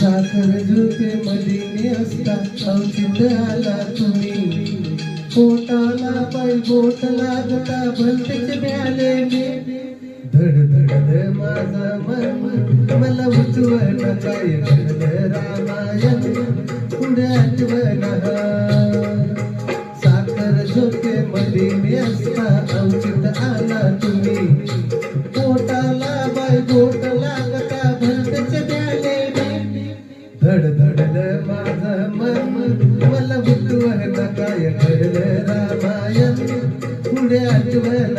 साखर झोपे मधी असता औचित आला तुम्ही पोटाला पाय बोट लागता भलतेच ब्याले धड धड माझं मन मला उठवण काय घडलं रामायण पुढे आठवण साखर झोपे मधी असता औचित आला तुम्ही पोटाला बाय बोट लागता भलतेच ब्याले धड धडलं माझं मन मला उठवण काय घडलं रामायण पुढे आठवण